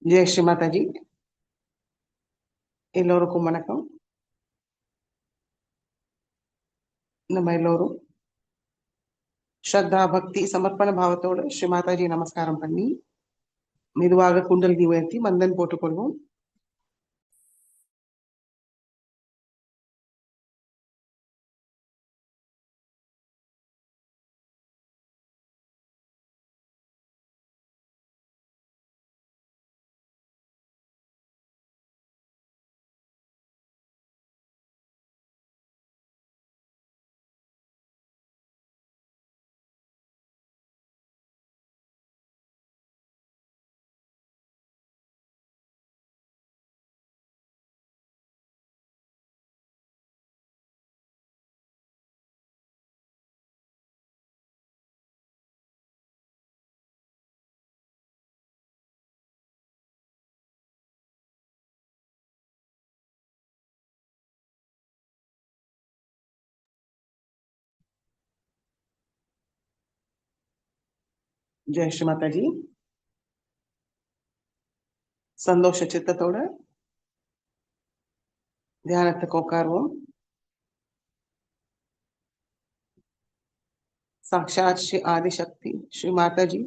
जय श्री माता जी எல்லோருக்கும் வணக்கம். நம்ம எல்லோரும் ஸ்ரத்தா பக்தி சமர்ப்பண பாவத்தோடு ஸ்ரீ மாதாஜி நமஸ்காரம் பண்ணி மெதுவாக குண்டலினி உயர்த்தி மந்தன் போட்டுக்கொள்வோம். ஜெய் ஸ்ரீ மாதாஜி. சந்தோஷ சித்தத்தோட தியானத்துக்கு உட்காருவோம். சாக்ஷாத் ஸ்ரீ ஆதிசக்தி ஸ்ரீ மாதாஜி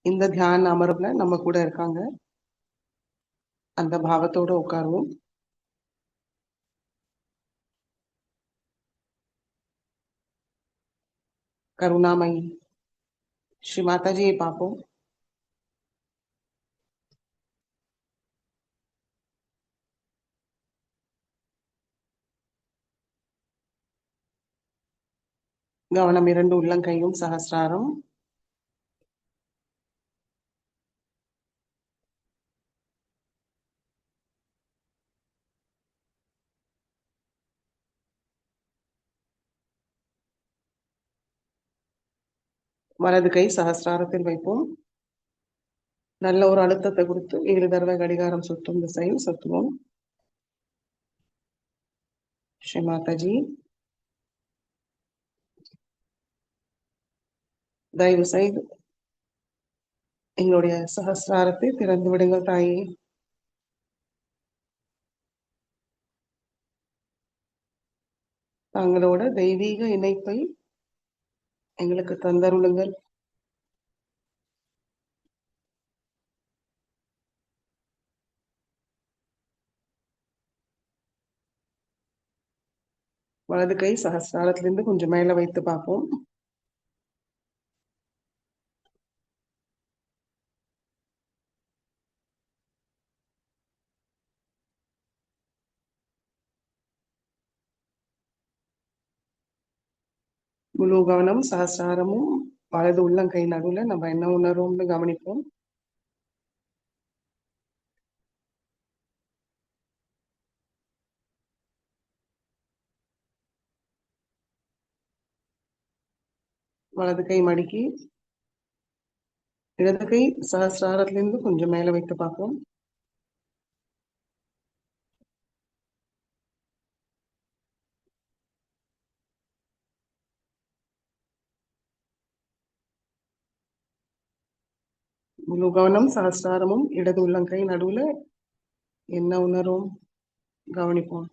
இந்த தியான அமர்வுல நம்ம கூட இருக்காங்க. அந்த பாவத்தோட உட்காருவோம். கருணாமயி ஸ்ரீ மாதாஜியை பார்ப்போம். கவனம் இரண்டு உள்ளங்கையும் சஹஸ்ராரம். வலது கை சஹஸ்ராரத்தில் வைப்போம். நல்ல ஒரு அழுத்தத்தை கொடுத்து 7 தடவை கடிகாரம் சுற்றும் திசையில் சுற்றுவோம். ஸ்ரீ மாதாஜி, தயவு செய்து எங்களுடைய சஹஸ்ராரத்தை திறந்து விடுங்கள் தாயே. தங்களோட தெய்வீக இணைப்பை எங்களுக்கு தந்தருளுங்கள். வலது கை சஹஸ்ராரத்திலிருந்து கொஞ்சம் மேல வைத்து பார்ப்போம். முழு கவனம் சஹஸ்ராரமும் வலது உள்ளங்கை நடுவுல நம்ம என்ன உணர்வோம்னு கவனிப்போம். வலது கை மடிக்கி இடது கை சஹஸ்ராரத்திலிருந்து கொஞ்சம் மேல வைத்து பார்ப்போம். முழு கவனம் சஹஸ்ராரமும் இடது உள்ளங்கை நடுவுல என்ன உணர்வோம் கவனிப்போம்.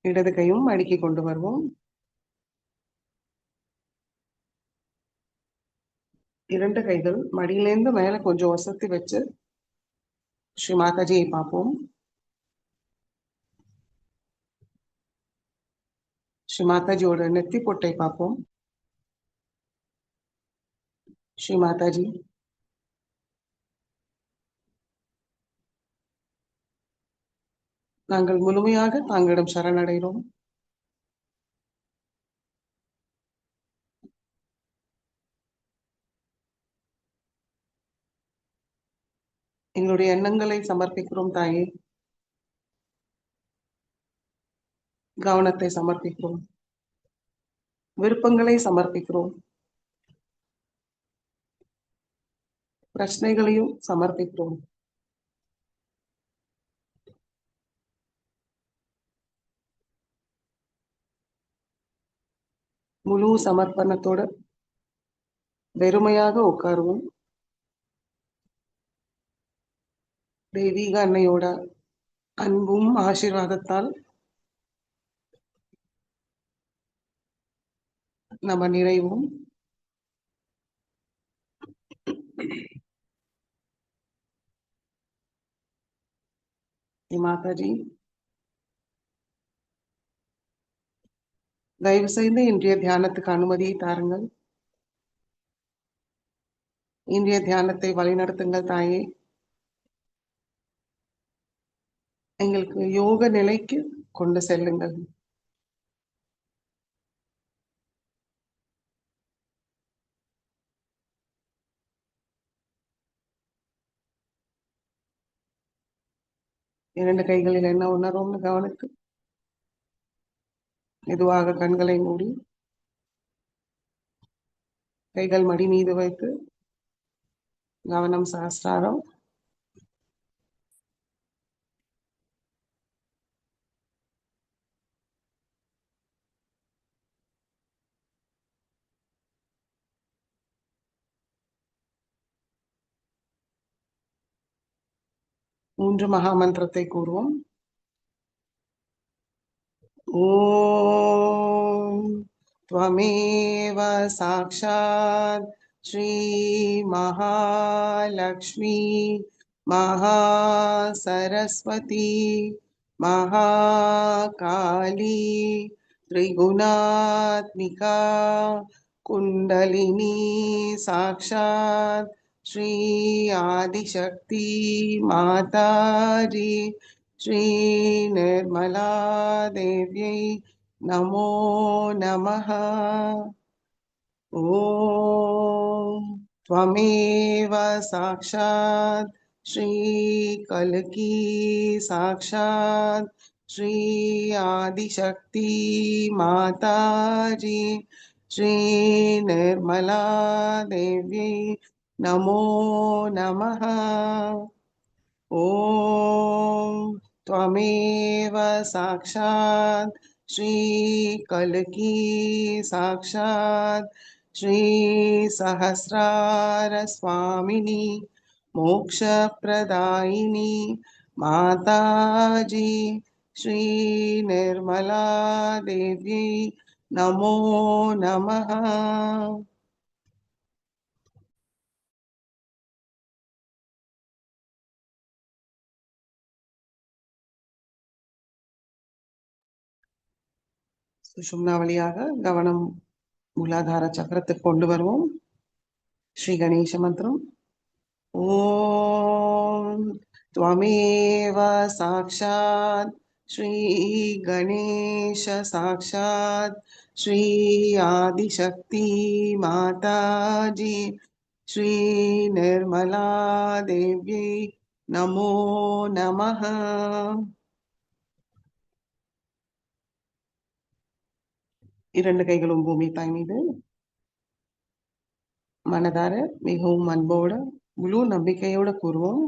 இடது கையும் மடிக்கி கொண்டு வருவோம். இரண்டு கைகள் மடியிலேருந்து மேல கொஞ்சம் வசதி வச்சு ஸ்ரீ மாதாஜியை பார்ப்போம். ஸ்ரீ மாதாஜியோட நெத்தி பொட்டை பார்ப்போம். ஸ்ரீ மாதாஜி, நாங்கள் முழுமையாக தாங்களிடம் சரணடைகிறோம். எங்களுடைய எண்ணங்களை சமர்ப்பிக்கிறோம் தாயே. கவனத்தை சமர்ப்பிக்கிறோம். விருப்பங்களை சமர்ப்பிக்கிறோம். பிரச்சனைகளையும் சமர்ப்பிக்கிறோம். முழு சமர்ப்பணத்தோட வெறுமையாக உட்காருவோம். தெய்வீக அன்னையோட அன்பும் ஆசீர்வாதத்தால் நம்ம நிறைவும். மாதாஜி, தயவு செய்து இன்றைய தியானத்துக்கு அனுமதியை தாருங்கள். இன்றைய தியானத்தை வழிநடத்துங்கள் தாயே. எங்களுக்கு யோக நிலைக்கு கொண்டு செல்லுங்கள். இரண்டு கைகளில் என்ன உணர்வோம்னு கவனித்து மெதுவாக கண்களை மூடி கைகள் மடி மீது வைத்து கவனம் சஹஸ்ராரம். மூன்று மகா மந்திரத்தை கூறுவோம். ஓம் त्वमेव साक्षात् श्री महालक्ष्मी महासरस्वती महाकाली त्रिगुणात्मिका कुण्डलिनी साक्षात् श्री आदिशक्ति माताजी श्री निर्मला देव्यै नमो नमः। ओम त्वमेव साक्षात् श्री कल्की साक्षात् श्री आदिशक्ति माताजी श्री निर्मला देव्यै नमो नमः। ओम त्वमेव साक्षात् श्री कल्की साक्षात् श्री सहस्रार स्वामिनी मोक्षप्रदायिनी माताजी श्री निर्मला देव्यै नमो नमः। சுஷும்னா வழியாக கவனம் மூலாதார சக்கரத்துக்கு கொண்டு வருவோம். ஸ்ரீ கணேச மந்திரம். ஓம் त्वमेव साक्षात् श्री गणेश साक्षात् श्री आदिशक्ति माताजी श्री निर्मला देव्यै नमो नमः। இரண்டு கைகளும் பூமி தாய் மீது மனதார மிகவும் அன்போட முழு நம்பிக்கையோட கூறுவோம்.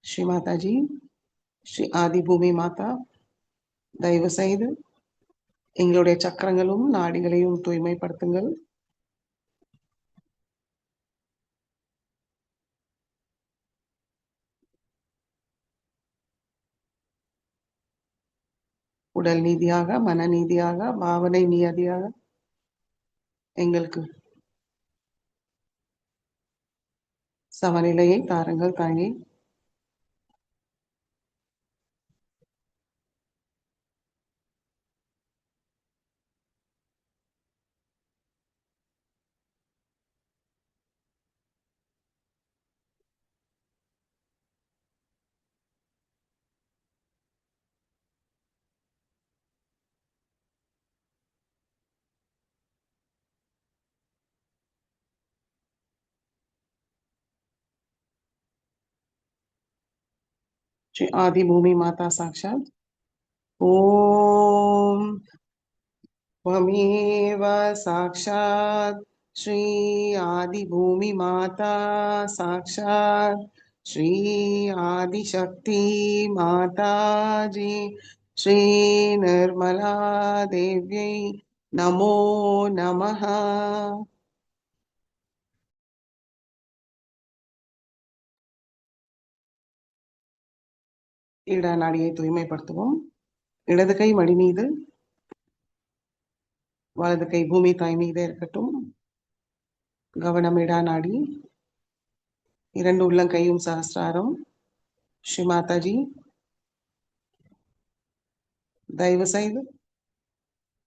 ஸ்ரீ மாதாஜி, ஸ்ரீ ஆதி பூமி மாதா, தயவு செய்து எங்களுடைய சக்கரங்களும் நாடிகளையும் தூய்மைப்படுத்துங்கள். உடல் நீதியாக, மன நீதியாக, பாவனை நீதியாக எங்களுக்கு சமநிலையை தாருங்கள் தாயே. श्री आदि भूमि माता साक्षात ओम त्वमेव साक्षात् श्री आदि भूमि माता साक्षात् श्री आदिशक्ति माताजी श्री निर्मला देव्यै நமோ நமஹ. இட நாடியை தூய்மைப்படுத்துவோம். இடது கை மடி மீது, வலது கை பூமி தாய் மீது இருக்கட்டும். கவனம் இடா நாடி. இரண்டு உள்ளங்கையும் சஹஸ்ராரம். ஸ்ரீ மாதாஜி, தயவு செய்து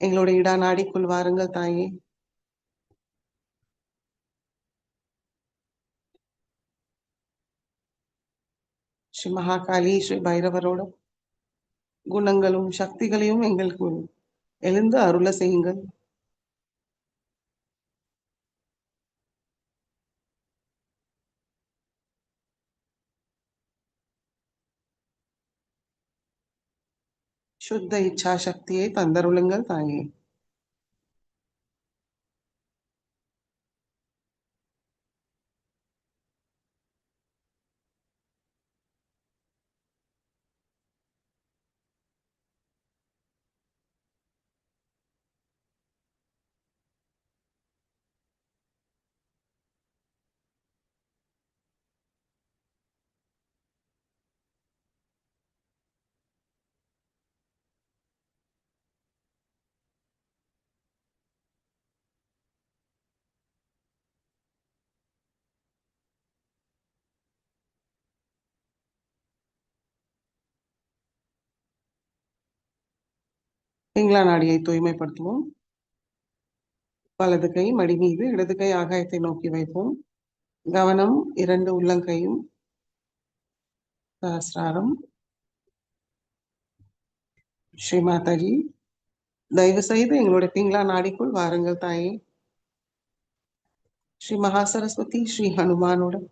எங்களுடைய இடா நாடிக்குள் வாருங்கள் தாயே. ஸ்ரீ மகாகாளி, ஸ்ரீ பைரவரோட குணங்களும் சக்திகளையும் எங்களுக்கு எழுந்து அருள செய்யுங்கள். சுத்த இச்சா சக்தியை தந்தருளுங்கள் தாயே. பிங்களா நாடியை தூய்மைப்படுத்துவோம். வலது கை மடி மீது, இடது கை ஆகாயத்தை நோக்கி வைப்போம். கவனம் இரண்டு உள்ளங்கையும் சஹஸ்ராரம். ஸ்ரீ மாதாஜி, தயவு செய்து எங்களுடைய பிங்களா நாடிக்குள் வாருங்கள் தாயே. ஸ்ரீ மகா சரஸ்வதி, ஸ்ரீ ஹனுமானோட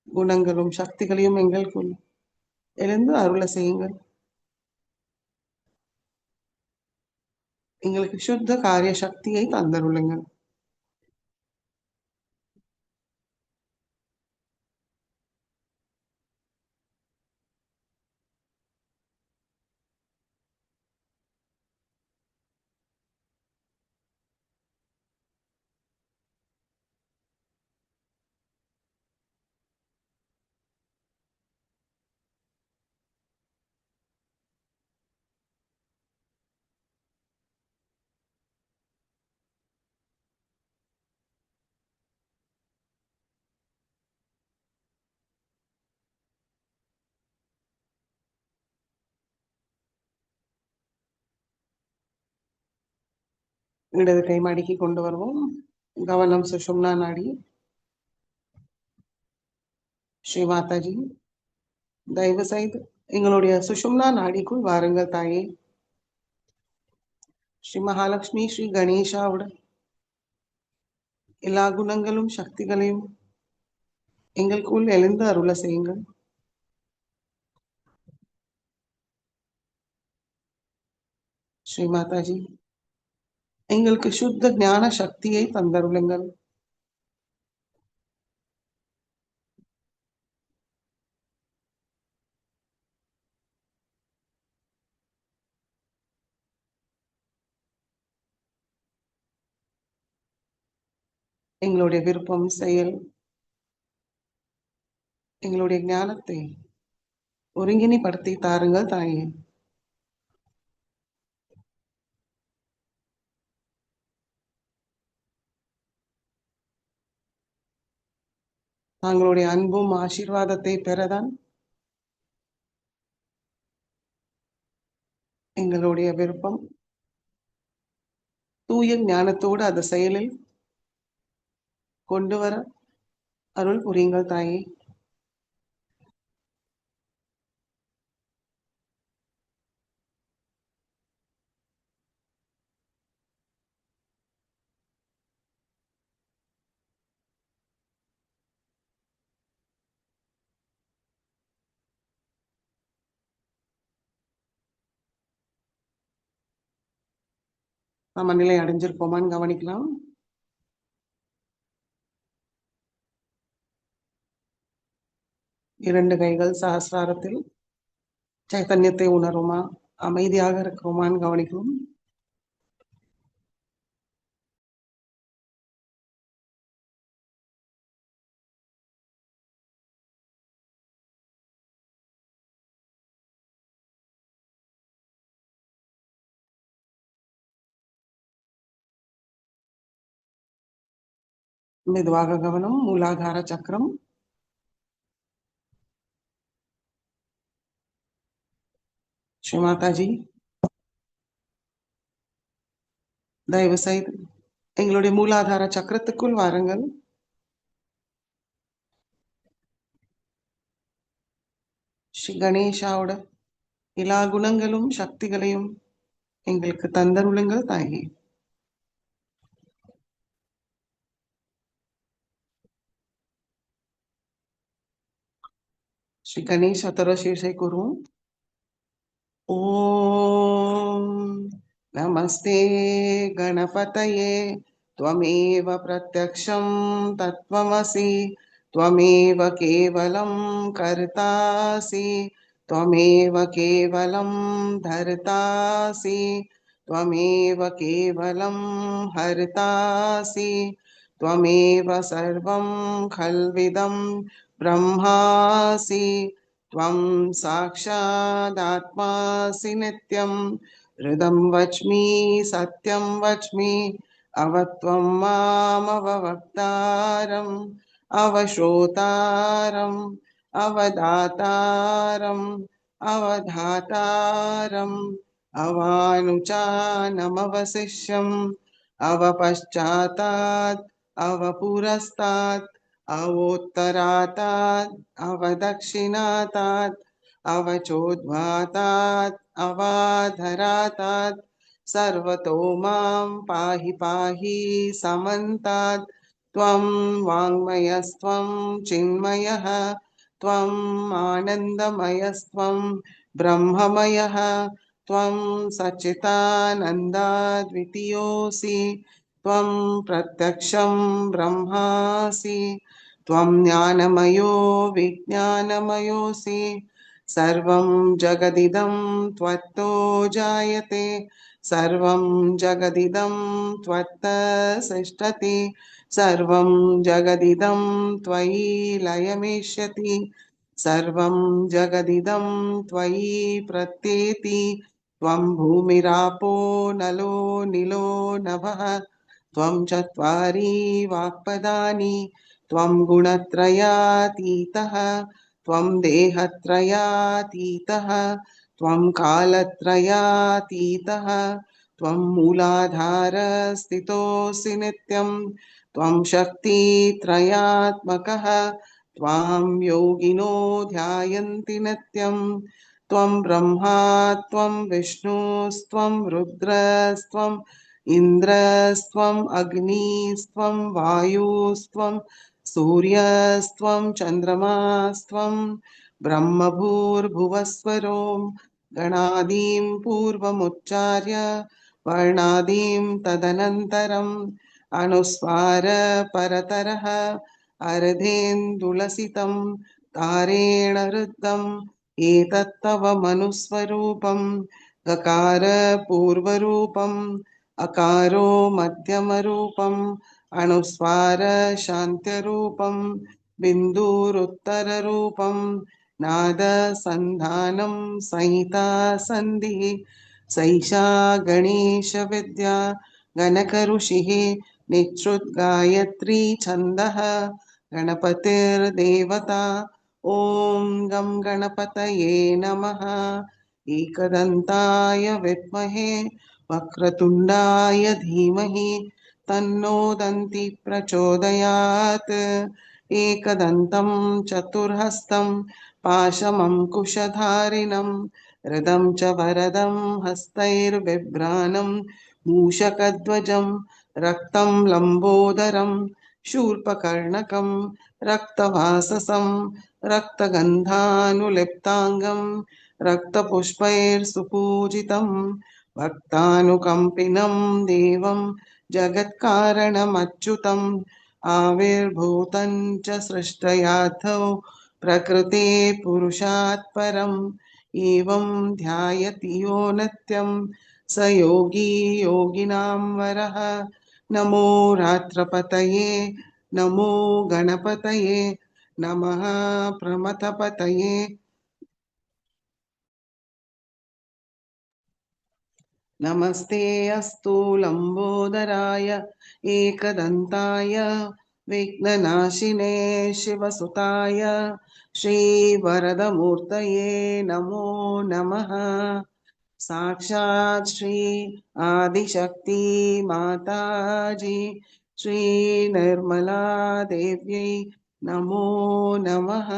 குணங்களும் சக்திகளையும் எங்களுக்குள் எழுந்து அருள செய்யுங்கள். எங்களுக்கு சுத்த காரிய சக்தியை தந்தருளுங்கள். இடது கை மடிக்கு கொண்டு வருவோம். கவனம் சுஷும்னா நாடி. ஸ்ரீ மாதாஜி, தயவு செய்து எங்களுடைய சுஷும்னா நாடிக்குள் வாருங்கள் தாயே. ஸ்ரீ மகாலட்சுமி, ஸ்ரீ கணேஷாவோட எல்லா குணங்களும் சக்திகளையும் எங்களுக்குள் எழுந்து அருள செய்யுங்கள். ஸ்ரீ மாதாஜி, எங்களுக்கு சுத்த ஞான சக்தியை தந்தருளுங்கள். எங்களுடைய விருப்பம், செயல், எங்களுடைய ஞானத்தை ஒருங்கிணைப்படுத்தி தாருங்கள் தாயே. தங்களுடைய அன்பும் ஆசீர்வாதத்தை பெறதான் எங்களுடைய விருப்பம். தூய ஞானத்தோடு அதை செயலில் கொண்டு வர அருள் புரியுங்கள் தாயே. சமநிலை அடைஞ்சிருப்போமான்னு கவனிக்கலாம். இரண்டு கைகள் சஹஸ்ராரத்தில் சைத்தன்யத்தை உணருமா, அமைதியாக இருக்கிறோமான்னு கவனிக்கணும். மெதுவாக கவனம். மூலாதார சக்கரம். ஸ்ரீ மாதாஜி, தயவு செய்து எங்களுடைய மூலாதார சக்கரத்துக்குள் வாருங்கள். ஸ்ரீ கணேஷாவோட எல்லா குணங்களும் சக்திகளையும் எங்களுக்கு தந்தருளுங்கள் தாயே. श्री गणेश अथर्वशीर्षे कुरु। ओम नमस्ते गणपतये त्वमेव प्रत्यक्षं तत्त्वमसि त्वमेव केवलं कर्तासि त्वमेव केवलं धर्तासि त्वमेव केवलं हर्तासि त्वमेव सर्वं खल्विदं ब्रह्मासि त्वं साक्षादात्मासि नित्यं हृदं वच्मि सत्यं वच्मि अवत्वं मामवक्तारम् अवश्रोतारम् अवदातारम् अवधातारम् अवानुचानमवशिष्यम् अवपश्चातात् अवपुरस्तात् अवोत्तरातात् अवदक्षिणातात् अवचोद्वातात् अवाधरातात् सर्वतो मां पाहि पाहि समन्तात् त्वं वाङ्मयस्त्वं चिन्मयः त्वम् आनन्दमयस्त्वं ब्रह्ममयः त्वं सच्चिदानन्दाद्वितीयोऽसि त्वं प्रत्यक्षं ब्रह्मासि त्वं ज्ञानमयो विज्ञानमयोऽसि सर्वं जगदिदं त्वत्तो जायते सर्वं जगदिदं त्वत्तः सृष्टति सर्वं जगदिदं त्वयि लयमेष्यति सर्वं जगदिदं त्वयि प्रत्येति त्वं भूमिरापो नलो निलो नभः त्वं चत्वारि वाक्पदानि त्वं गुणत्रयातीतः त्वं देहत्रयातीतः त्वं कालत्रयातीतः त्वं मूलाधारस्थितोऽसि नित्यं त्वं शक्तित्रयात्मकः त्वां योगिनो ध्यायन्ति नित्यं त्वं ब्रह्मा त्वं विष्णुस्त्वं रुद्रस्त्वम् इन्द्रस्त्वम् अग्निस्त्वं वायुस्त्वं सूर्यस्त्वं चन्द्रमास्त्वं ब्रह्मभूर्भुवस्वरो गणादीं पूर्वमुच्चार्य वर्णादीं तदनन्तरम् अनुस्वार परतरः अर्धेन्दुलसितं तारेण रुद्धम् एतत्तव मनुस्वरूपं गकार पूर्वरूपम् अकारो मध्यमरूपम् अनुस्वार शान्त्यरूपम् बिन्दुरुत्तररूपम् नाद सन्धानं संहिता सन्धिः सैषा गणेश विद्या गणकऋषिः निच्छ्रुतगायत्री छन्दः गणपतिर्देवता ॐ गं गणपतये नमः एकदन्ताय विद्महे वक्रतुण्डाय धीमहि तन्नो दन्ति प्रचोदयात् एकदन्तं चतुर्हस्तं पाशमङ्कुशधारिणं हृदं च वरदं हस्तैर्बिभ्राणं मूषकध्वजं रक्तं लम्बोदरं शूर्पकर्णकं रक्तवाससं रक्तगन्धानुलिप्ताङ्गं रक्तपुष्पैर्सुपूजितं भक्तानुकम्पिनं देवं जगत्कारणमच्युतम् आविर्भूतं च सृष्टयाथो प्रकृते पुरुषात् परम् एवं ध्यायति यो नित्यं स योगी योगिनां वरः नमो रात्रपतये नमो गणपतये नमः प्रमथपतये नमस्ते अस्तु लम्बोदराय एकदन्ताय विघ्ननाशिने शिवसुताय श्रीवरदमूर्तये नमो नमः। साक्षात् श्री आदिशक्ति माताजी श्री निर्मला देव्यै नमो नमः।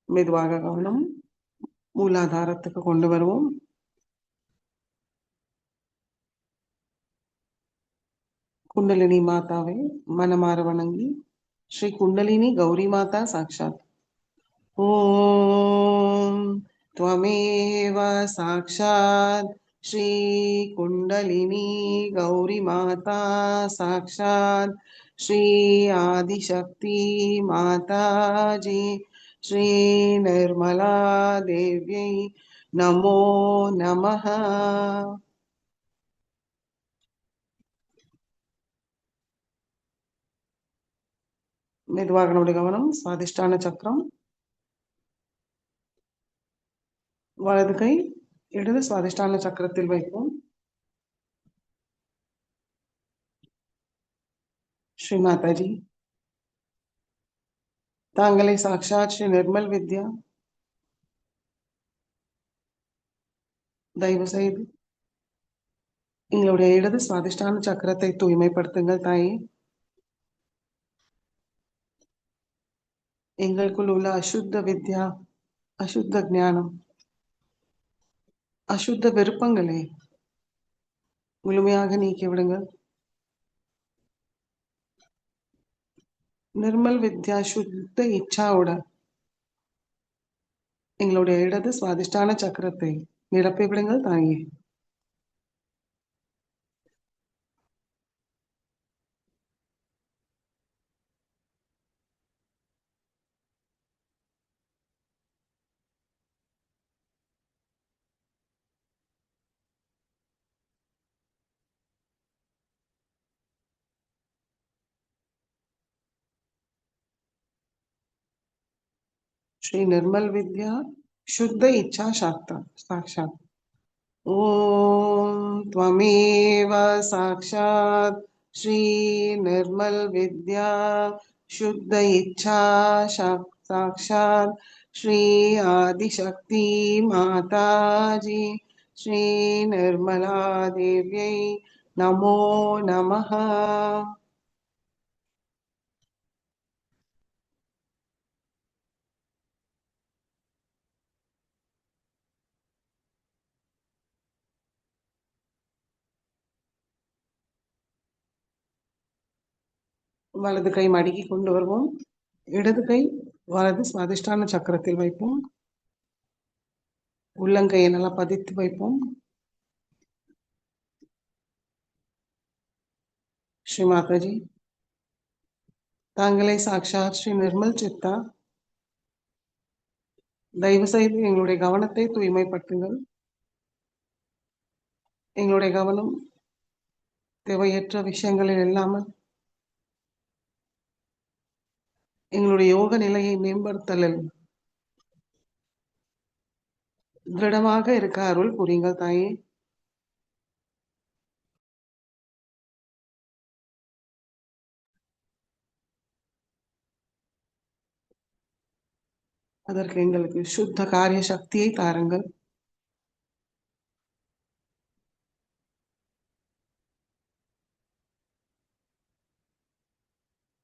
மெதுவாக கவனம் மூலாதாரத்துக்கு கொண்டு வருவோம். குண்டலினி மாதாவை மனமாற வணங்கி ஸ்ரீ குண்டலினி கௌரி மாதா சாட்சாத் ஓம் त्वमेव साक्षात् श्री कुंडलिनी गौरी माता साक्षात् श्री आदिशक्ति माता जी श्री निर्मला देव्यै नमो नमः। மெதுவாக நம்முடைய கவனம் சுவாதிஷ்டான சக்கரம், வலது கை இடது சுவாதிஷ்டான சக்கரத்தில் வைப்போம். ஸ்ரீ மாதாஜி, தாங்களை சாட்சாத் ஸ்ரீ நிர்மல் வித்யா தயவு செய்து எங்களுடைய இடது சுவாதிஷ்டான சக்கரத்தை தூய்மைப்படுத்துங்கள் தாயே. எங்களுக்குள் உள்ள அசுத்த வித்யா, அசுத்த ஞானம், அசுத்த விருப்பங்களை முழுமையாக நீக்கி விடுங்கள். நிர்மல் வித்யா சுத்த இச்சாவுடன் எங்களுடைய இடது சுவாதிஷ்டான சக்கரத்தை நிரப்பி விடுங்கள் தாயே. श्री निर्मल विद्या शुद्ध इच्छा शास्त्र साक्षात ओम त्वमेव साक्षात् श्री निर्मल विद्या शुद्ध इच्छा साक्षात् श्री आदिशक्ति माता जी श्री निर्मला देव्यै नमो नमः। வலது கை மடக்கி கொண்டு வருவோம். இடது கை வலது சுவாதிஷ்டான சக்கரத்தில் வைப்போம். உள்ளங்கையை நல்லா பதித்து வைப்போம். ஸ்ரீ மாதாஜி, தாங்களே சாட்சாத் ஸ்ரீ நிர்மல் சித்தா தயவு செய்து எங்களுடைய கவனத்தை தூய்மைப்படுத்துங்கள். எங்களுடைய கவனம் தேவையற்ற விஷயங்களில் இல்லாமல் எங்களுடைய யோக நிலையை மேம்படுத்தலில் திருடமாக இருக்க அருள் புரியுங்கள் தாயே. அதற்கு எங்களுக்கு சுத்த காரிய சக்தியை தாருங்கள்.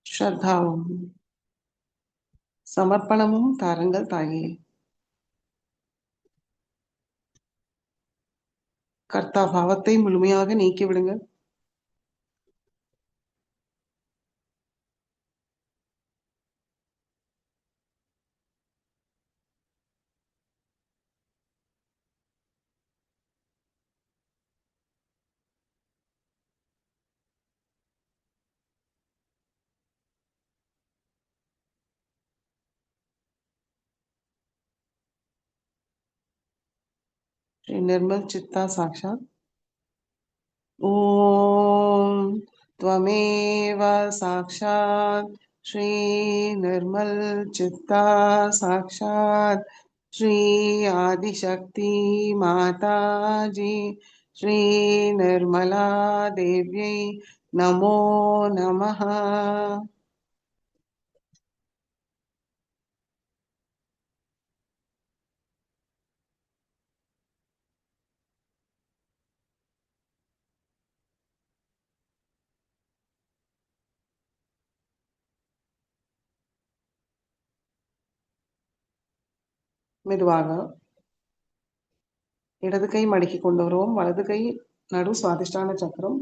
ஸ்ரத்தாவும் சமர்ப்பணமும் தாருங்கள் தாயே. கர்த்தா பாவத்தை முழுமையாக நீக்கிவிடுங்கள். श्री निर्मल चित्ता साक्षात ओम त्वमेव साक्षात् श्री निर्मल चित्ता साक्षात् श्री आदिशक्ति माता जी श्री निर्मला देव्यै नमो नमः. மெதுவாக இடது கை மடக்கி கொண்டு வருவோம். வலது கை நடு சுவாதிஷ்டான சக்கரம்.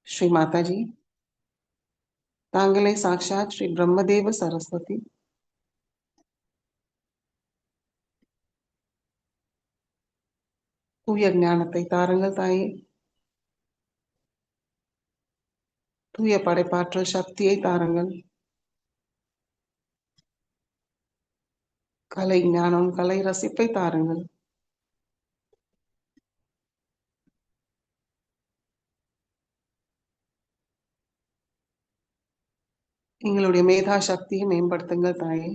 ஸ்ரீ மாதாஜி, தாங்களே சாக்ஷாத் ஸ்ரீ பிரம்மதேவ சரஸ்வதி. தூய ஞானத்தை தாருங்கள் தாயே. தூய படைப்பாற்றல் சக்தியை தாருங்கள். கலை ஞானம், கலை ரசிப்பை தாருங்கள். எங்களுடைய மேதா சக்தியை மேம்படுத்துங்கள் தாயே.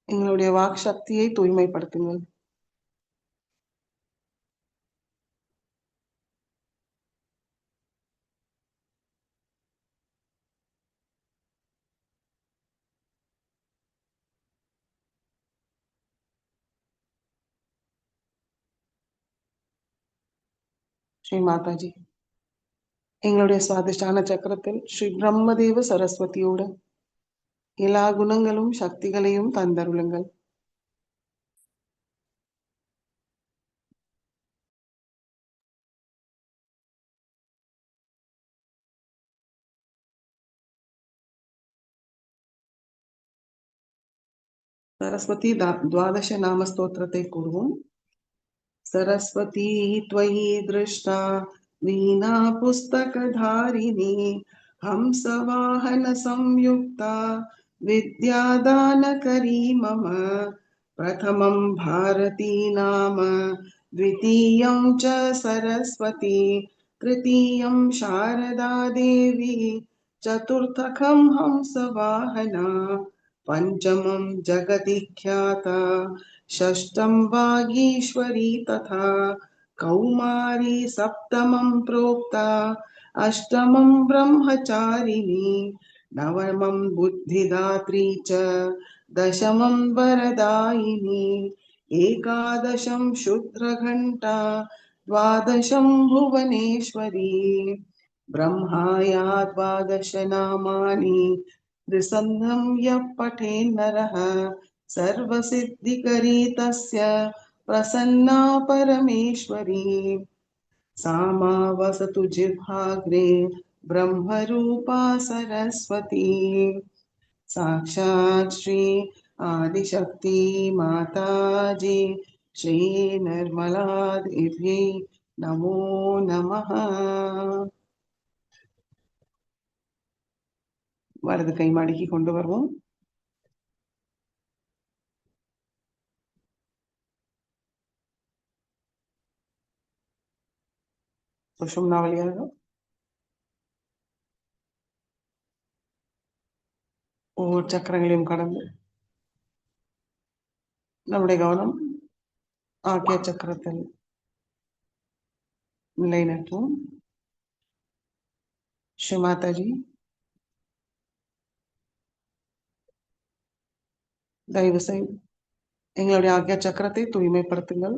எங்களுடைய வாக் சக்தியை தூய்மைப்படுத்துங்கள். ஸ்ரீ மாதாஜி, எங்களுடைய சுவாதிஷ்டான சக்கரத்தில் ஸ்ரீ பிரம்மதேவ சரஸ்வதியோட எல்லா குணங்களும் சக்திகளையும் தந்தருளுங்கள். சரஸ்வதி துவாதச நாம ஸ்தோத்திரத்தை கூறுவோம். सरस्वती त्वयि दृष्टा वीणा पुस्तकधारिणी हंसवाहन संयुक्ता विद्यादानकरी मम प्रथमं भारती नाम द्वितीयं च सरस्वती तृतीयं शारदा देवी चतुर्थकं हंसवाहना पंचमं जगदिख्याता षष्ठं वागीश्वरी तथा कौमारी सप्तमं प्रोक्ता अष्टमं ब्रह्मचारिणी नवमं बुद्धिदात्री च दशमं वरदायिनी एकादशं शुद्रघण्टा द्वादशं भुवनेश्वरी ब्रह्माया द्वादश नामानि त्रिसन्ध्यं यः पठेन्नरः सर्वसिद्धिकरी तस्य प्रसन्ना परमेश्वरी सा मा वसतु जिह्वाग्रे ब्रह्मरूपा सरस्वती साक्षात् श्री आदिशक्ति माताजी श्री निर्मला देव्यै नमो नमः. வலது கை மடக்கி கொண்டு வருவோம். சுஷும்னா வழியாக ஒவ்வொரு சக்கரங்களையும் கடந்து நம்முடைய கவனம் ஆக்கிய சக்கரத்தில் நிலைநிறுத்துவோம். ஸ்ரீ மாதாஜி, தயவு செய்து எங்களுடைய ஆக்கிய சக்கரத்தை தூய்மைப்படுத்துங்கள்.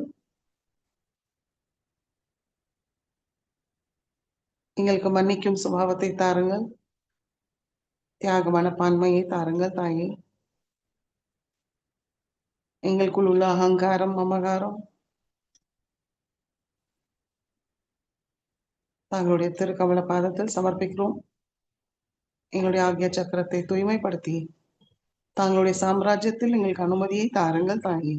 எங்களுக்கு மன்னிக்கும் சுபாவத்தை தாருங்கள். தியாக மனப்பான்மையை தாருங்கள் தாயே. எங்களுக்குள் உள்ள அகங்காரம், மமகாரம் தங்களுடைய திருக்கமல பாதத்தில் சமர்ப்பிக்கிறோம். எங்களுடைய ஆகிய சக்கரத்தை தூய்மைப்படுத்தி தங்களுடைய சாம்ராஜ்யத்தில் எங்களுக்கு அனுமதியை தாருங்கள் தாயே.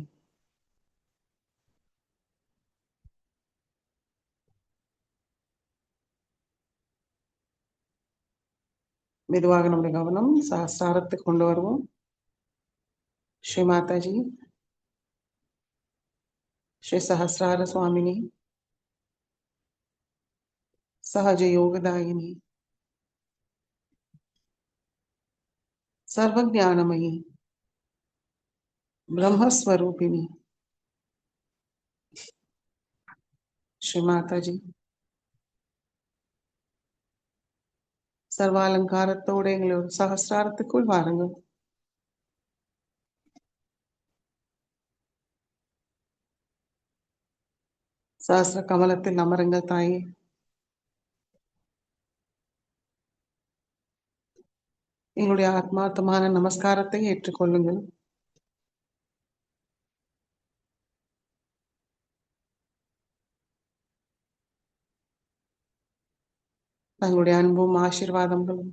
மெதுவாக நம்முடைய கவனம் சஹஸ்ராரத்துக்கு கொண்டு வருவோம். ஸ்ரீ மாதாஜி, ஸ்ரீ சஹஸ்ரார சுவாமினி, சஹஜ யோகதாயினி, सर्वज्ञानमयी, ब्रह्मस्वरूपिणी श्री माता जी சர்வாலங்காரத்தோடு எங்களை ஒரு சகசிராரத்துக்குள் வாருங்கள். சஹஸ்ர கமலத்தில் அமருங்கள் தாயே. எங்களுடைய ஆத்மார்த்தமான நமஸ்காரத்தை ஏற்றுக்கொள்ளுங்கள். தங்களுடைய அன்பும் ஆசீர்வாதங்களும்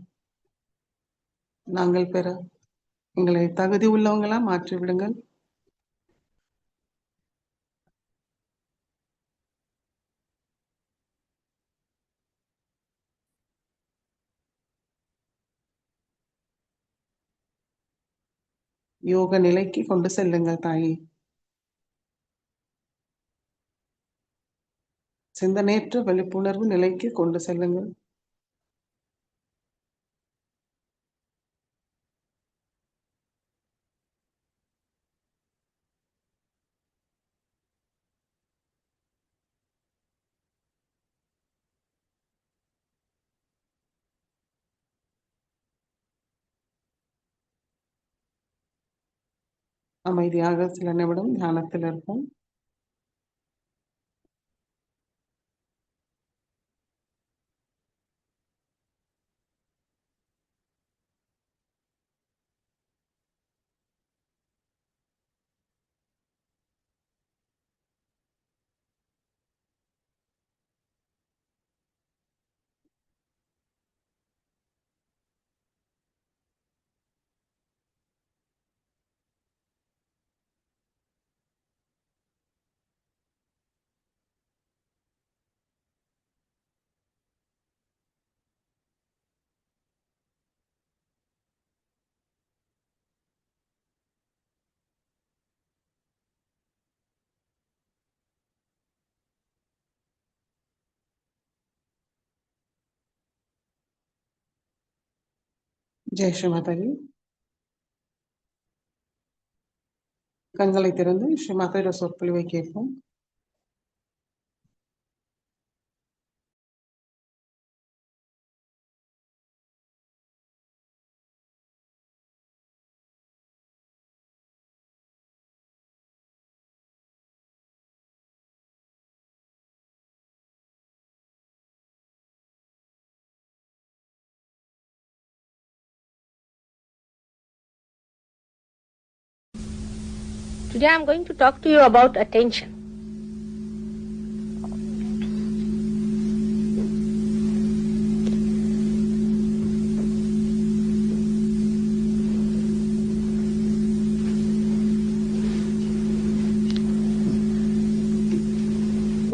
நாங்கள் பெற எங்களை தகுதி உள்ளவங்களா மாற்றி விடுங்கள். யோக நிலைக்கு கொண்டு செல்லுங்கள் தாயே. சிந்தனையற்ற விழிப்புணர்வு நிலைக்கு கொண்டு செல்லுங்கள். அமைதியாக சில நிமிடம் தியானத்தில் இருப்போம். ஜெய் ஸ்ரீ மாதாஜி. கண்களை திறந்து ஸ்ரீ மாதாஜியோட சொற்பொழிவை கேட்போம். Today I am going to talk to you about attention.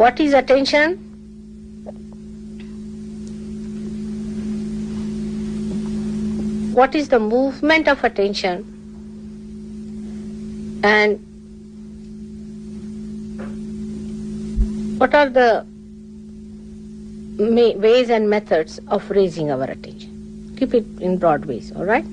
What is attention? What is the movement of attention? And what are the ways and methods of raising our attention? Keep it in broad ways, all right?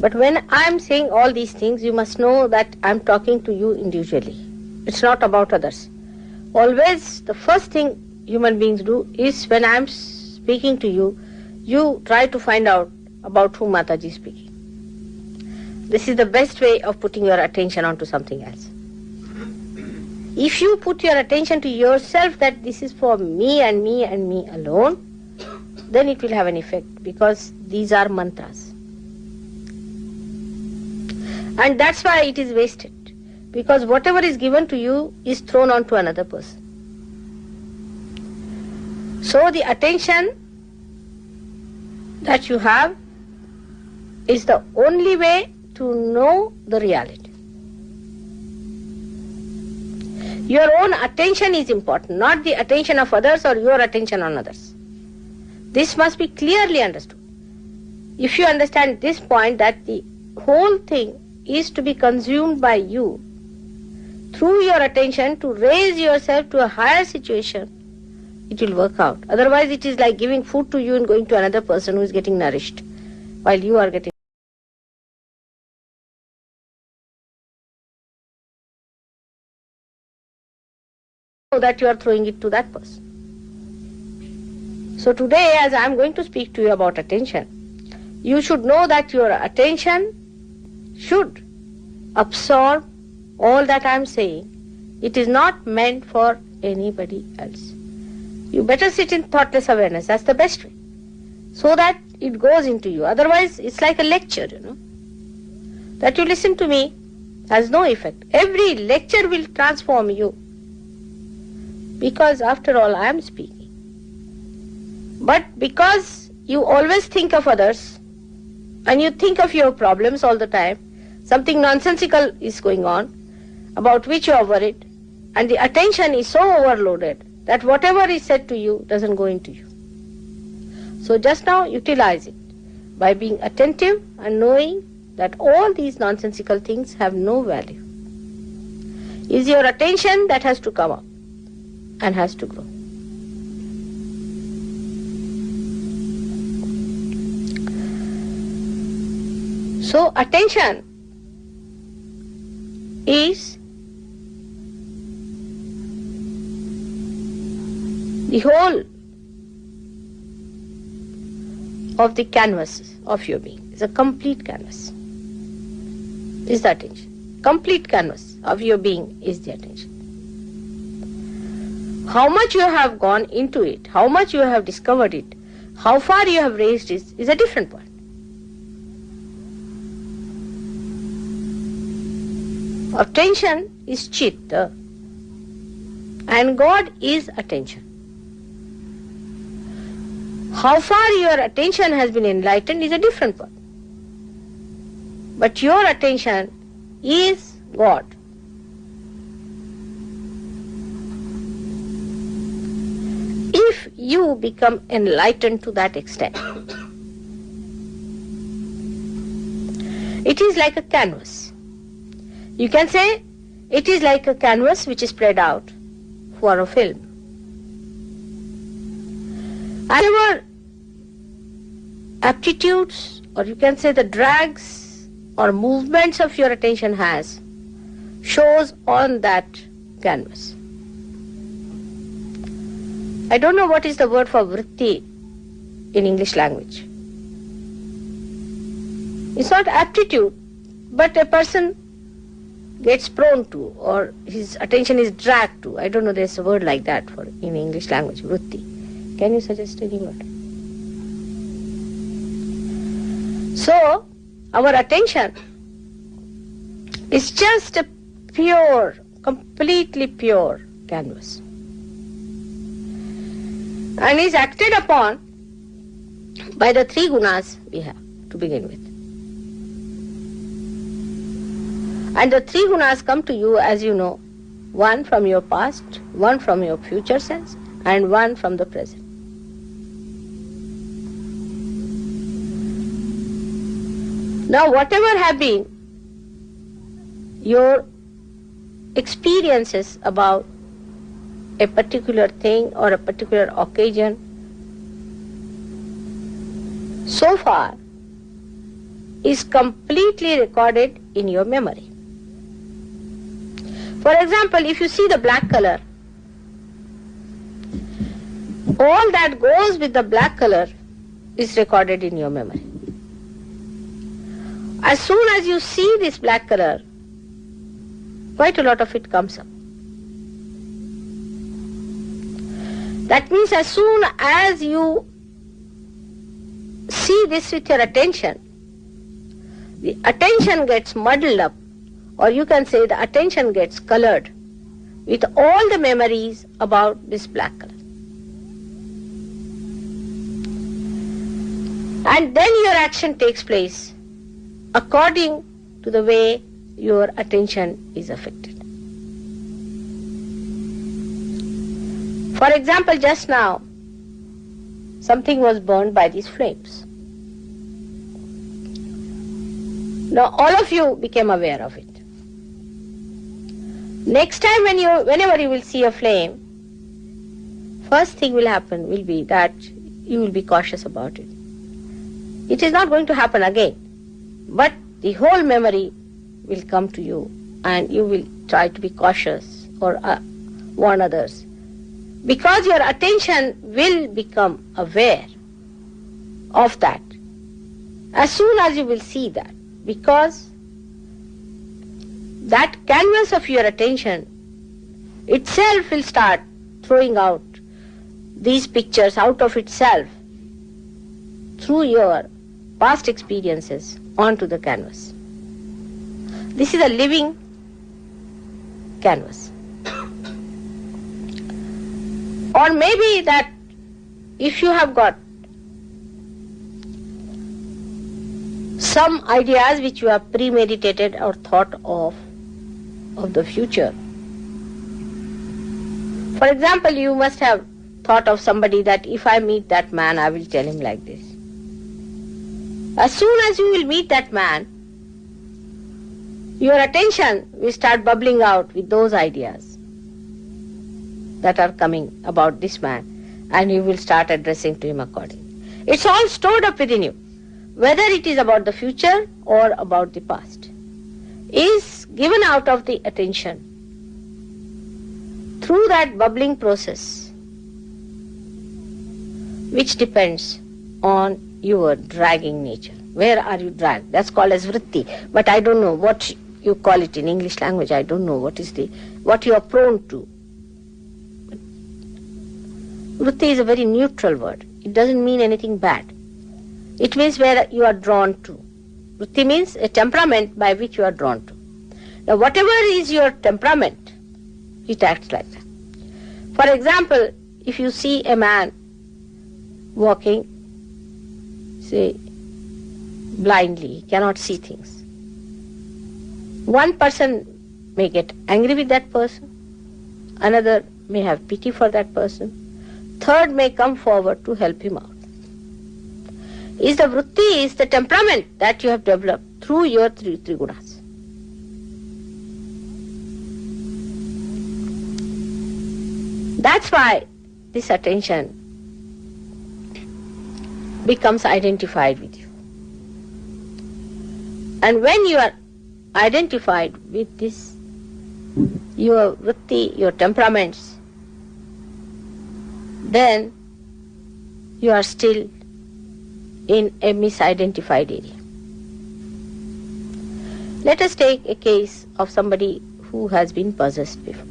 But when I am saying all these things, you must know that I am talking to you individually. It's not about others. Always the first thing human beings do is when I am speaking to you, you try to find out about whom Mataji is speaking. This is the best way of putting your attention onto something else. If you put your attention to yourself that this is for me and me and me alone, then it will have an effect, because these are mantras. And that's why it is wasted, because whatever is given to you is thrown onto another person. So the attention that you have is the only way to know the reality. Your own attention is important, not the attention of others or your attention on others. This must be clearly understood. If you understand this point, that the whole thing is to be consumed by you through your attention to raise yourself to a higher situation, it will work out. Otherwise, it is like giving food to you and going to another person who is getting nourished while you are getting. Know that you are throwing it to that person. So today, as I am going to speak to you about attention, you should know that your attention should absorb all that I am saying. It is not meant for anybody else. You better sit in thoughtless awareness. That's the best way. So that it goes into you. Otherwise, it's like a lecture, That you listen to me has no effect. Every lecture will transform you. Because after all, I am speaking. But because you always think of others and you think of your problems all the time, something nonsensical is going on about which you are worried, and the attention is so overloaded that whatever is said to you doesn't go into you. So just now utilize it by being attentive and knowing that all these nonsensical things have no value. It's your attention that has to come up and has to grow. So attention is the whole of the canvas of your being. It's a complete canvas. Is the attention. Complete canvas of your being is the attention. How much you have gone into it, how much you have discovered it, how far you have raised it is a different point. Attention is chitta and God is attention. How far your attention has been enlightened is a different point. But your attention is God. If you become enlightened to that extent, it is like a canvas. You can say it is like a canvas which is spread out for a film. Whatever aptitudes, or you can say the drags or movements of your attention has, shows on that canvas. I don't know what is the word for vritti in English language. It's not aptitude, but a person gets prone to, or his attention is dragged to. I don't know, there's a word like that for in English language, vritti. Can you suggest any word? So, our attention is just a pure, completely pure canvas, and is acted upon by the three gunas we have to begin with. And the three gunas come to you, as you know, one from your past, one from your future sense, and one from the present. Now, whatever have been your experiences about a particular thing or a particular occasion, so far is completely recorded in your memory. For example, if you see the black color, all that goes with the black color is recorded in your memory. As soon as you see this black color, quite a lot of it comes up. That means as soon as you see this with your attention, the attention gets muddled up, or you can say the attention gets colored with all the memories about this black color. And then your action takes place according to the way your attention is affected. For example, just now, something was burned by these flames. Now all of you became aware of it. Next time whenever you will see a flame, first thing will happen will be that you will be cautious about it. It is not going to happen again, but the whole memory will come to you and you will try to be cautious or warn others, because your attention will become aware of that as soon as you will see that, because that canvas of your attention itself will start throwing out these pictures out of itself through your past experiences onto the canvas. This is a living canvas. Or maybe that if you have got some ideas which you have premeditated or thought of the future. For example, you must have thought of somebody that if I meet that man, I will tell him like this. As soon as you will meet that man, your attention will start bubbling out with those ideas that are coming about this man, and you will start addressing to him accordingly. It's all stored up within you, whether it is about the future or about the past, is given out of the attention through that bubbling process, which depends on your dragging nature. Where are you dragged? That's called as vritti. But I don't know what you call it in English language. I don't know what you are prone to. Vritti is a very neutral word. It doesn't mean anything bad. It means where you are drawn to. Vritti means a temperament by which you are drawn to. Now whatever is your temperament, it acts like that. For example, if you see a man walking, say, blindly, he cannot see things. One person may get angry with that person, another may have pity for that person, third may come forward to help him out. Is the vritti, is the temperament that you have developed through your three gunas. That's why this attention becomes identified with you. And when you are identified with this, your vritti, your temperaments, then you are still in a misidentified area. Let us take a case of somebody who has been possessed before.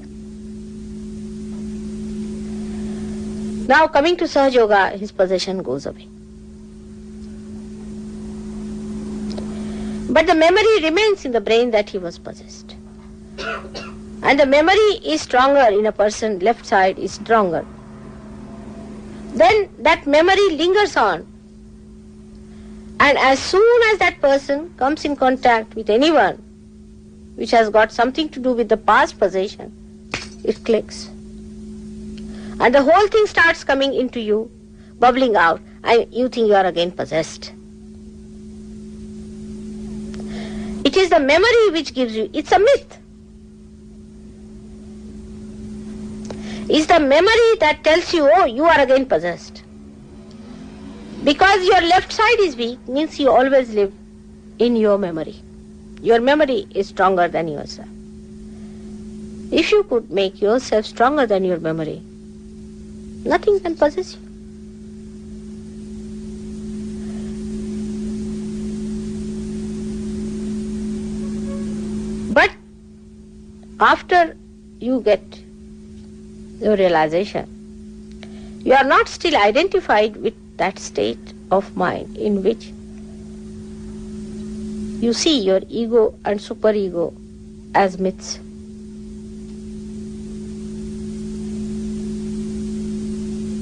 Now coming to Sahajya, his possession goes away. But the memory remains in the brain that he was possessed. And the memory is stronger in a person, left side is stronger. Then that memory lingers on. And as soon as that person comes in contact with anyone which has got something to do with the past possession, it clicks. And the whole thing starts coming into you, bubbling out, and you think you are again possessed. It is the memory which gives you, it's a myth. It's the memory that tells you, oh, you are again possessed. Because your left side is weak, means you always live in your memory. Your memory is stronger than yourself. If you could make yourself stronger than your memory, nothing can possess you. But after you get the realization, you are not still identified with that state of mind in which you see your ego and superego as myths.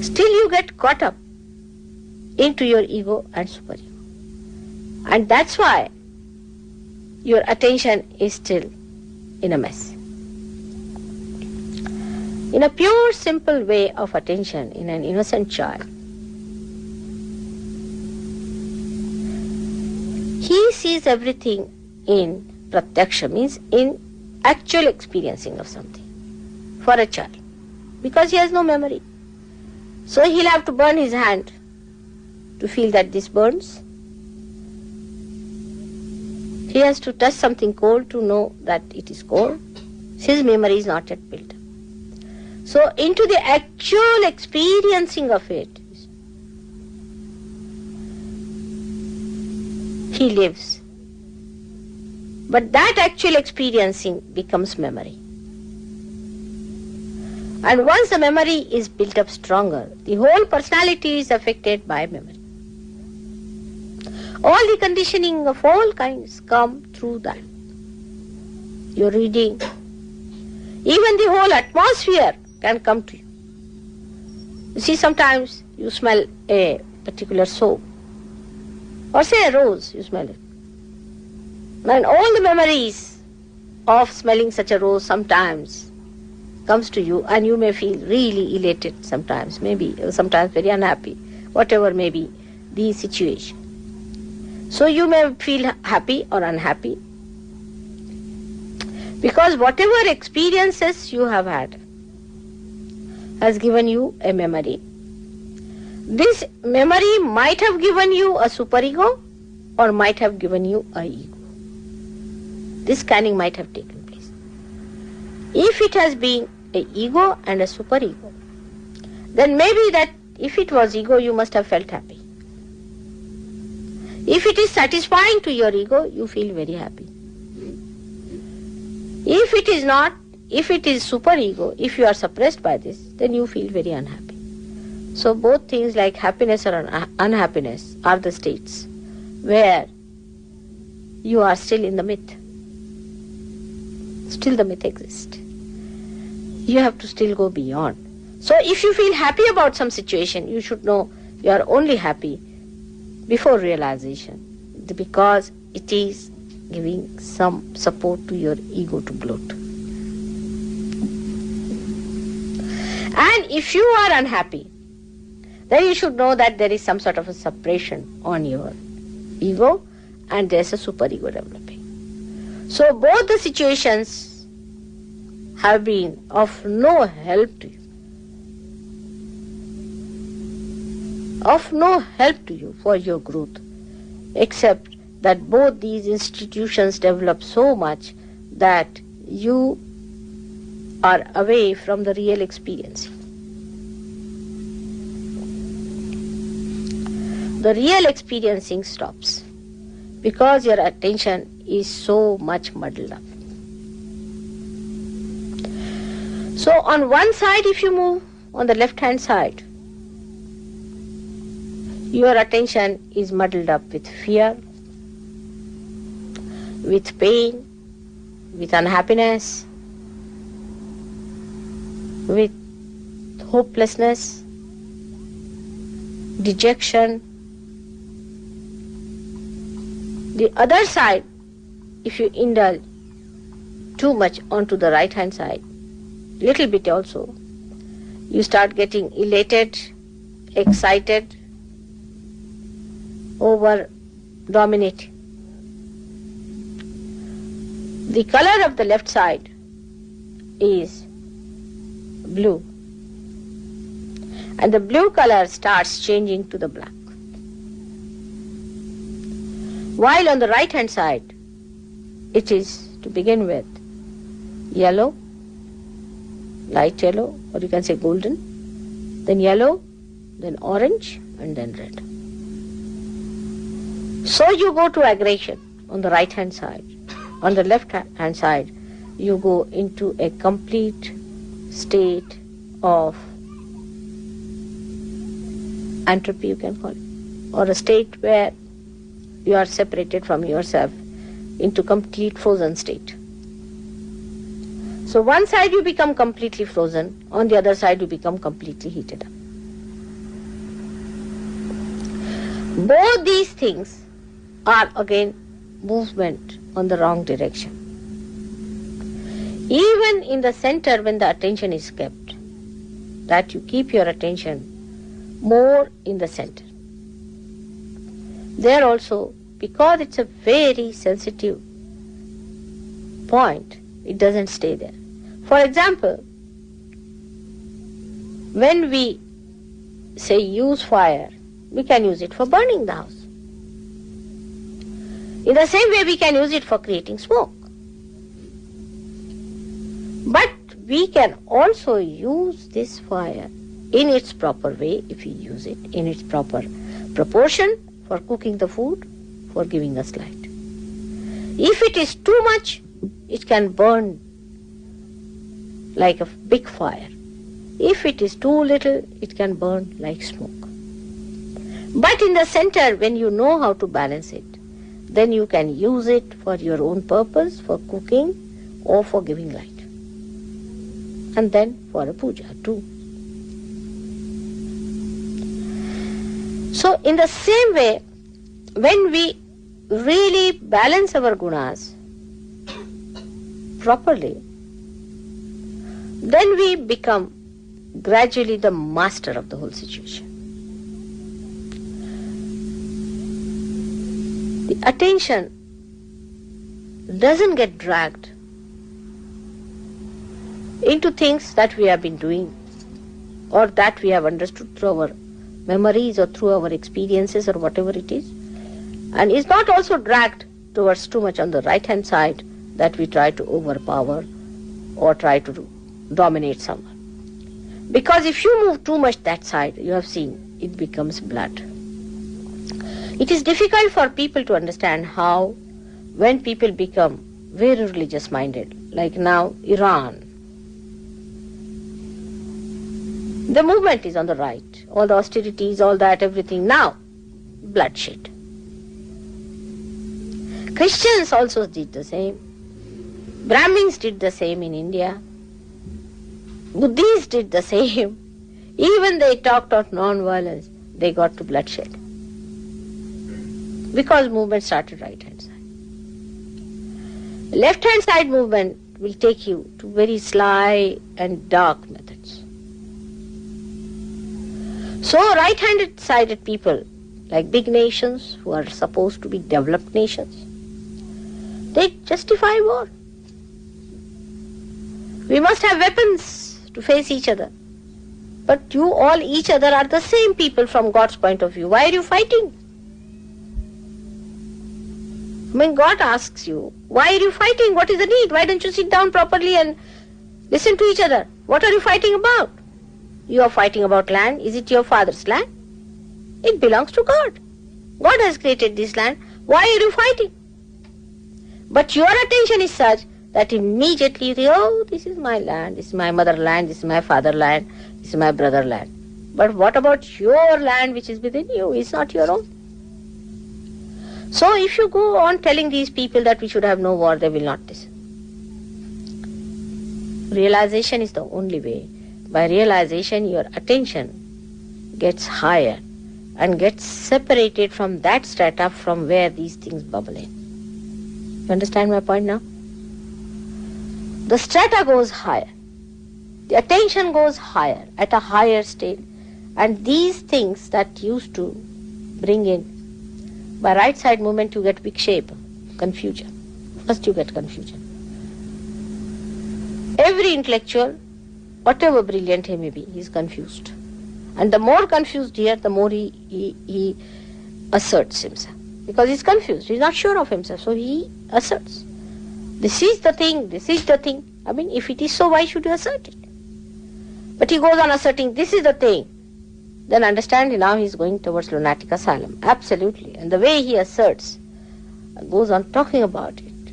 Still you get caught up into your ego and superego. And that's why your attention is still in a mess. In a pure, simple way of attention in an innocent child, he sees everything in pratyaksha, means in actual experiencing of something for a child, because he has no memory. So he'll have to burn his hand to feel that this burns. He has to touch something cold to know that it is cold. His memory is not yet built. So into the actual experiencing of it, he lives. But that actual experiencing becomes memory. And once the memory is built up stronger, the whole personality is affected by memory. All the conditioning of all kinds come through that. Your reading, even the whole atmosphere can come to you. You see, sometimes you smell a particular soap, or say a rose, you smell it. And all the memories of smelling such a rose sometimes comes to you, and you may feel really elated sometimes, maybe sometimes very unhappy, whatever may be the situation. So you may feel happy or unhappy, because whatever experiences you have had has given you a memory. This memory might have given you a superego or might have given you a ego. This scanning might have taken place. If it has been a ego and a superego, then maybe that if it was ego, you must have felt happy. If it is satisfying to your ego, you feel very happy. If it is not, if it is superego, if you are suppressed by this, then you feel very unhappy. So both things like happiness or unhappiness are the states where you are still in the myth. Still the myth exists. You have to still go beyond. So if you feel happy about some situation, you should know you are only happy before realization, because it is giving some support to your ego to bloat. And if you are unhappy, then you should know that there is some sort of a suppression on your ego and there's a superego developing. So both the situations have been of no help to you. Of no help to you for your growth, except that both these institutions develop so much that you are away from the real experience. The real experiencing stops because your attention is so much muddled up. So on one side, if you move on the left hand side, your attention is muddled up with fear, with pain, with unhappiness, with hopelessness, dejection. The other side, if you indulge too much onto the right hand side, little bit also, you start getting elated, excited, over dominating. The color of the left side is blue, and the blue color starts changing to the black. While on the right hand side, it is to begin with yellow, light yellow, or you can say golden, then yellow, then orange, and then red. So you go to aggression on the right hand side. On the left hand side, you go into a complete state of entropy, you can call it, or a state where you are separated from yourself into complete frozen state. So one side you become completely frozen, on the other side you become completely heated up. Both these things are again movement on the wrong direction. Even in the center, when the attention is kept, that you keep your attention more in the center. There also, because it's a very sensitive point, it doesn't stay there. For example, when we say use fire, we can use it for burning the house. In the same way, we can use it for creating smoke. But we can also use this fire in its proper way, if we use it in its proper proportion, for cooking the food, for giving us light. If it is too much, it can burn like a big fire. If it is too little, it can burn like smoke. But in the center, when you know how to balance it, then you can use it for your own purpose, for cooking or for giving light. And then for a puja too. So in the same way, when we really balance our gunas properly, then we become gradually the master of the whole situation. The attention doesn't get dragged into things that we have been doing or that we have understood through our memories or through our experiences or whatever it is, and is not also dragged towards too much on the right hand side that we try to overpower or try to dominate someone. Because if you move too much that side, you have seen, it becomes blood. It is difficult for people to understand how, when people become very religious minded, like now Iran, the movement is on the right, all the austerities, all that, everything, now bloodshed. Christians also did the same. Brahmins did the same in India. Buddhists did the same. Even they talked of non-violence, they got to bloodshed. Because movement started right hand side. Left hand side movement will take you to very sly and dark methods. So right-handed sided people, like big nations who are supposed to be developed nations, they justify war. We must have weapons to face each other. But you all, each other, are the same people from God's point of view. Why are you fighting? When God asks you, why are you fighting? What is the need? Why don't you sit down properly and listen to each other? What are you fighting about? You are fighting about land. Is it your father's land? It belongs to God. God has created this land. Why are you fighting? But your attention is such that immediately you think, oh, this is my land, this is my motherland, this is my fatherland, this is my brotherland. But what about your land which is within you? It's not your own. So if you go on telling these people that we should have no war, they will not listen. Realization is the only way. By realization, your attention gets higher and gets separated from that strata from where these things bubble in. You understand my point now? The strata goes higher. The attention goes higher, at a higher state. And these things that used to bring in, by right side movement you get big shape, confusion. First you get confusion. Every intellectual, whatever brilliant he may be, he is confused. And the more confused here, the more he asserts himself. Because he's confused, he's not sure of himself, so he asserts. This is the thing, this is the thing. I mean, if it is so, why should you assert it? But he goes on asserting, this is the thing. Then understand, now he's going towards lunatic asylum. Absolutely. And the way he asserts, goes on talking about it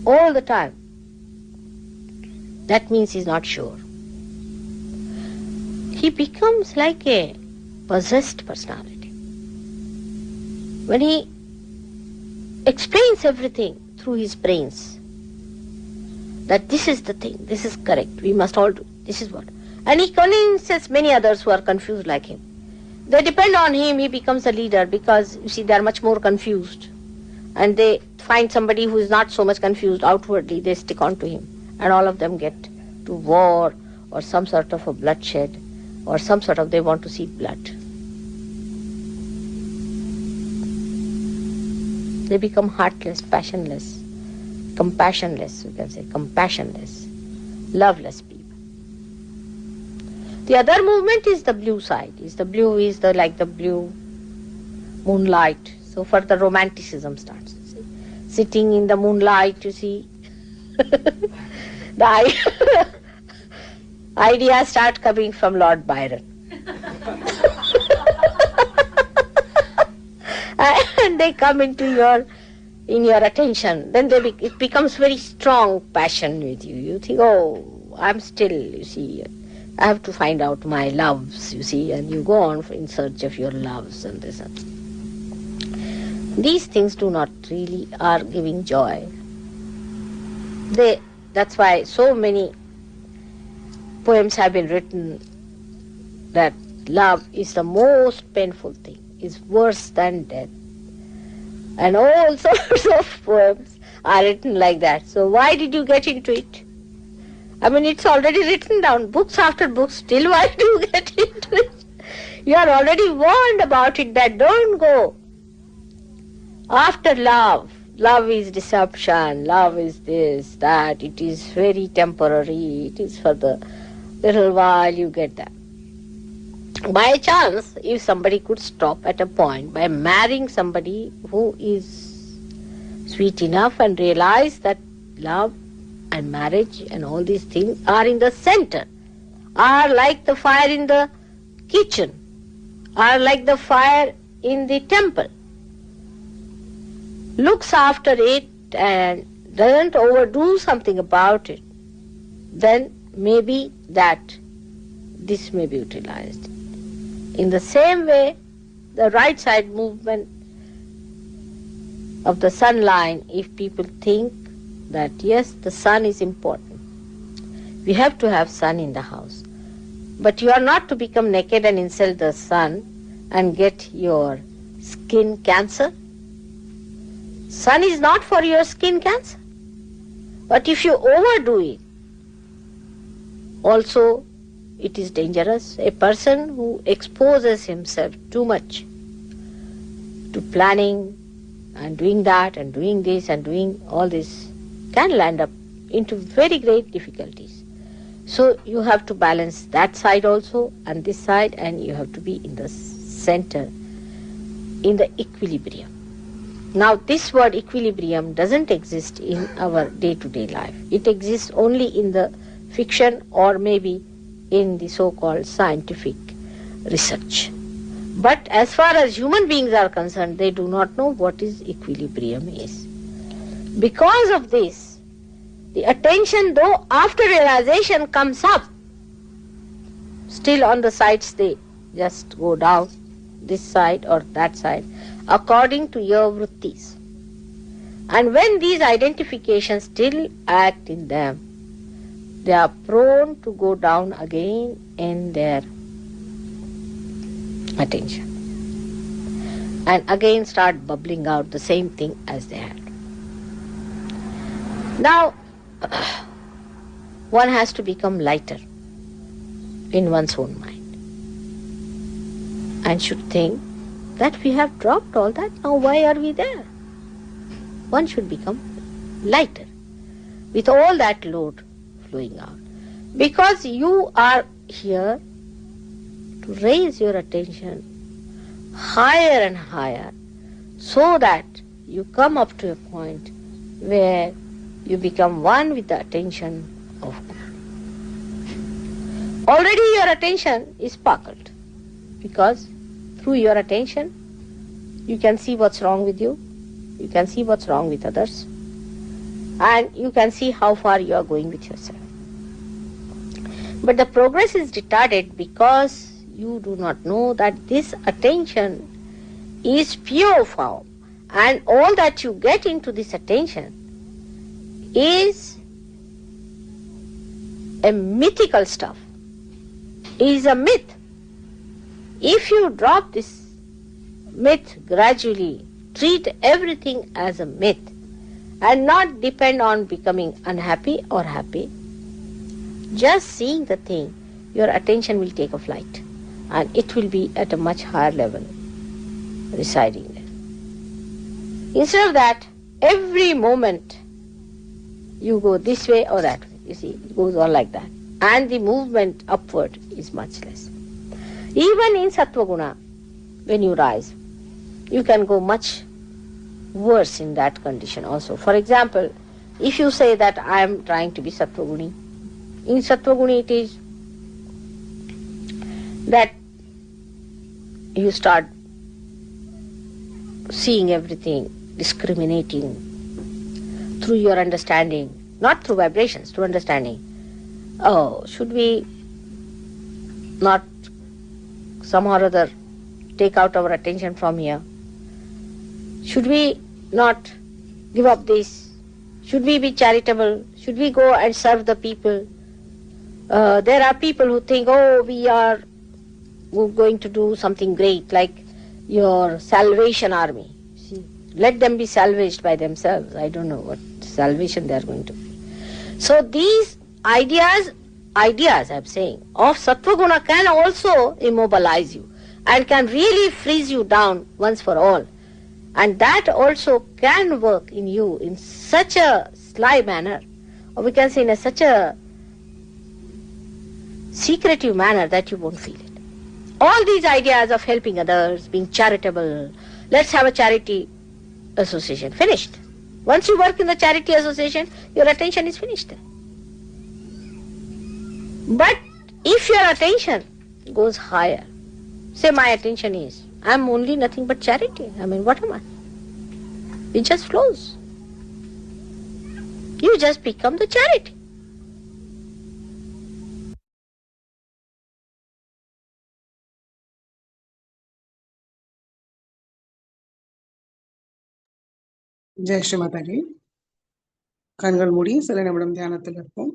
all the time, that means he's not sure. He becomes like a possessed personality. When he explains everything through his brains, that this is the thing, this is correct, we must all do, this is what. And he convinces many others who are confused like him. They depend on him, he becomes a leader, because you see they are much more confused. And they find somebody who is not so much confused outwardly, they stick on to him. And all of them get to war or some sort of a bloodshed or some sort of, they want to see blood. They become heartless, passionless, compassionless, you can say, compassionless, loveless people. The other movement is the blue side. Like the blue moonlight. So for the romanticism starts. See? Sitting in the moonlight, you see. The ideas start coming from Lord Byron. And they come into your attention. Then it becomes very strong passion with you. You think, oh, I'm still, you see, I have to find out my loves, you see, and you go on in search of your loves and this and that. These things do not really are giving joy. That's why so many poems have been written that love is the most painful thing, is worse than death. And all sorts of poems are written like that. So why did you get into it? I mean, it's already written down, books after books, still why do you get into it? You are already warned about it, that don't go after love. Love is deception, love is this, that, it is very temporary, it is for the little while you get that. By chance, if somebody could stop at a point by marrying somebody who is sweet enough and realize that love and marriage and all these things are in the center, are like the fire in the kitchen, are like the fire in the temple, looks after it and doesn't overdo something about it, then maybe that this may be utilized. In the same way, the right side movement of the sun line, if people think that yes, the sun is important, we have to have sun in the house, but you are not to become naked and insult the sun and get your skin cancer. Sun is not for your skin cancer. But if you overdo it, also it is dangerous. A person who exposes himself too much to planning and doing that and doing this and doing all this can land up into very great difficulties. So you have to balance that side also and this side, and you have to be in the center, in the equilibrium. Now this word equilibrium doesn't exist in our day-to-day life. It exists only in the fiction or maybe in the so-called scientific research. But as far as human beings are concerned, they do not know what is equilibrium is. Because of this, the attention, though after realization comes up, still on the sides they just go down, this side or that side, according to your vrittis. And when these identifications still act in them, they are prone to go down again in their attention and again start bubbling out the same thing as they had. Now, one has to become lighter in one's own mind and should think that we have dropped all that, now why are we there? One should become lighter with all that load flowing out, because you are here to raise your attention higher and higher so that you come up to a point where you become one with the attention of God. Already your attention is sparkled, because through your attention you can see what's wrong with you, you can see what's wrong with others, and you can see how far you are going with yourself. But the progress is retarded because you do not know that this attention is pure form, and all that you get into this attention is a mythical stuff, is a myth. If you drop this myth gradually, treat everything as a myth and not depend on becoming unhappy or happy, just seeing the thing, your attention will take a flight and it will be at a much higher level residing there. Instead of that, every moment you go this way or that way. You see, it goes on like that. and the movement upward is much less. Even in Sattva Guna, when you rise, you can go much worse in that condition also. For example, if you say that I am trying to be Sattva Guni, in Sattva Guni it is that you start seeing everything, discriminating through your understanding, not through vibrations, through understanding. Oh, should we not somehow or other take out our attention from here? Should we not give up this? Should we be charitable? Should we go and serve the people? There are people who think, oh, we're going to do something great, like your Salvation Army. See, let them be salvaged by themselves. I don't know what salvation they are going to be. So these ideas I'm saying, of Sattva Guna can also immobilize you and can really freeze you down once for all. And that also can work in you in such a sly manner, or we can say in such a secretive manner that you won't feel it. All these ideas of helping others, being charitable, let's have a charity association, finished. Once you work in the charity association, your attention is finished. But if your attention goes higher, say my attention is, I'm only nothing but charity. I mean, what am I? It just flows. You just become the charity. Jai Sri Mataji. கண்கள் மூடி சில நிமிடம் தியானத்தில் இருப்போம்.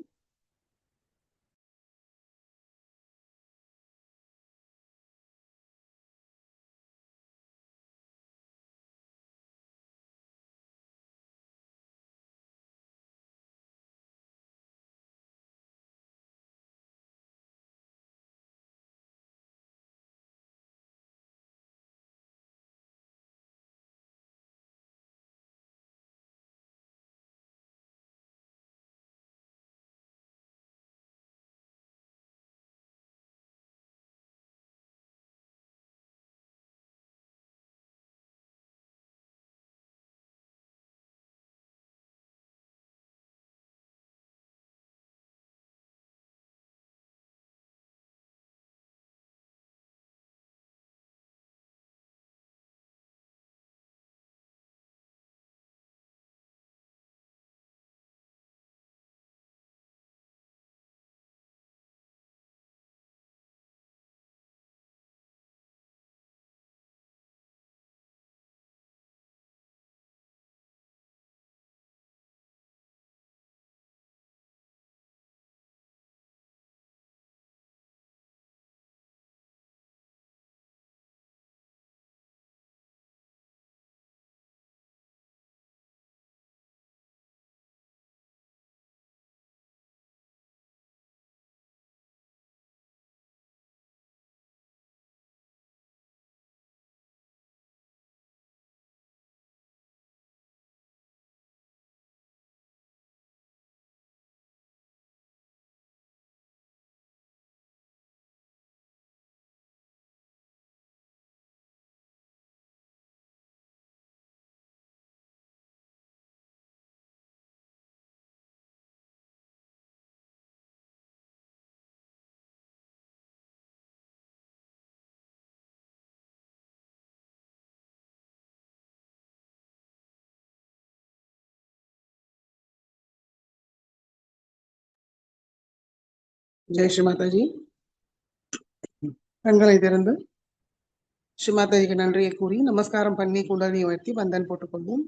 ஜெய் ஸ்ரீ மாதாஜி. கண்களை திறந்து ஸ்ரீ மாதாஜிக்கு நன்றியை கூறி நமஸ்காரம் பண்ணி குண்டலினி உயர்த்தி பந்தன் போட்டுக்கொள்வோம்.